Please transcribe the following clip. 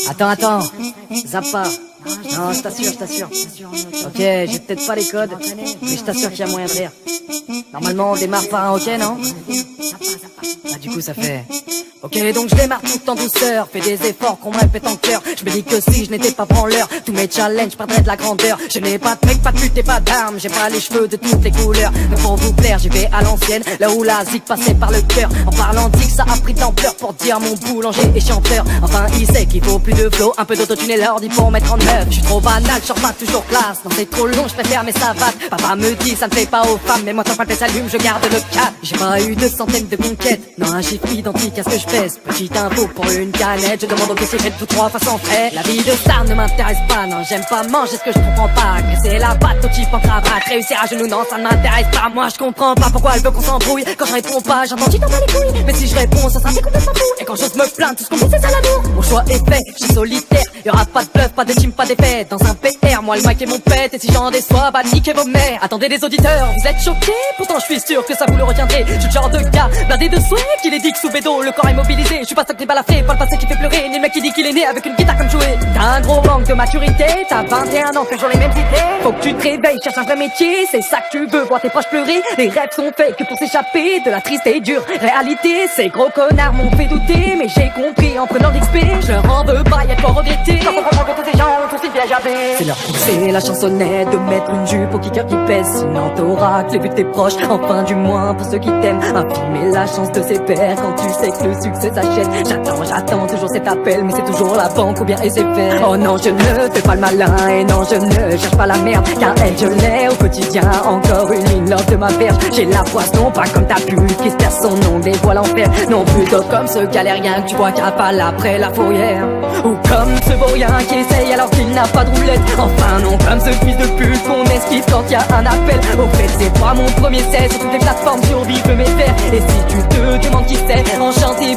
Attends, zappe pas. Non, je t'assure. Ok, j'ai peut-être pas les codes, mais je t'assure qu'il y a moyen de rire. Normalement, on démarre par un ok, non? Ah, du coup, ça fait... Ok, donc je démarre tout en douceur, fais des efforts qu'on me répète en cœur. Je me dis que si je n'étais pas branleur, tous mes challenges perdraient de la grandeur. Je n'ai pas de mec, pas de pute et pas d'armes, j'ai pas les cheveux de toutes les couleurs. Mais pour vous plaire, j'y vais à l'ancienne, là où la zik passait par le cœur. En parlant de zik, ça a pris de l'ampleur pour dire mon boulanger et chanteur. Enfin, il sait qu'il faut plus de flow, un peu d'autotune et l'ordi pour mettre en œuvre. Je suis trop banal, je sors pas toujours classe. Non, c'est trop long, je préfère mes savates. Papa me dit, ça ne fait pas aux femmes, mais moi, quand le s'allume, je garde le cap. J'ai pas eu de centaines de conquêtes, non, un chiffre identique à ce que je pèse. Petite info pour une canette, je demande au caissier fait tout 3 fois sans frais. La vie de star ne m'intéresse pas, non, j'aime pas manger ce que je comprends pas. Casser la patte au type en cravate, réussir à genoux, non, ça ne m'intéresse pas. Moi, je comprends pas pourquoi elle veut qu'on s'embrouille. Quand je réponds pas, j'entends tu t'en bats les couilles. Mais si je réponds, ça sera complètement fou. Et quand j'ose me plaindre, tout ce qu'on dit, c'est ça l'amour. Mon choix est fait, je suis solitaire. Y'aura pas de bluff, pas de team, pas d'effet. Dans un PR, moi le mic est mon pet. Et si j'en déçois, bah niquez vos mères. Attendez les auditeurs, vous êtes choqués? Pourtant je suis sûr que ça vous le retiendrez. Je suis le genre de gars, blindé de souhait, qu'il est dit que sous bédo, le corps est mobilisé. Je suis pas ça que les balafrés, pas le passé qui fait pleurer, ni le mec qui dit qu'il est né avec une guitare comme jouet. T'as un gros manque de maturité, t'as 21 ans, toujours les mêmes idées. Faut que tu te réveilles, cherche un vrai métier, c'est ça que tu veux, voir tes proches pleurer. Les rêves sont faits que pour s'échapper de la triste et dure réalité. Ces gros connards m'ont fait douter, mais j'ai compris en prenant l'XP. Je leur en veux pas, y'a de quoi regretter. Quand on comprend que tous ces gens ont aussi bien jappé. C'est leur pousser la chansonnette, de mettre une jupe au kicker qui pèse. Sinon t'auras que les vues de tes proches, enfin du moins pour ceux qui t'aiment. Infirmer la chance de ses pairs quand tu sais que le succès s'achète. J'attends toujours cet appel, mais c'est toujours la banque ou bien SFR. Oh non, je ne fais pas le malin, et non, je ne cherche pas la merde, car elle, je l'ai au quotidien. Encore une ligne lors de ma verge. J'ai la poisson, pas comme ta pute qui se perd son nom, dévoile l'enfer. Non, plutôt comme ce galérien que tu vois cavale après la fourrière. Ou comme ce vaurien qui essaye alors qu'il n'a pas de roulette. Enfin non, comme ce fils de pute qu'on esquive quand y a un appel. Au fait, c'est pas mon premier 16 sur toutes les plateformes survivent mes fers. Et si tu te demandes qui c'est, enchanté,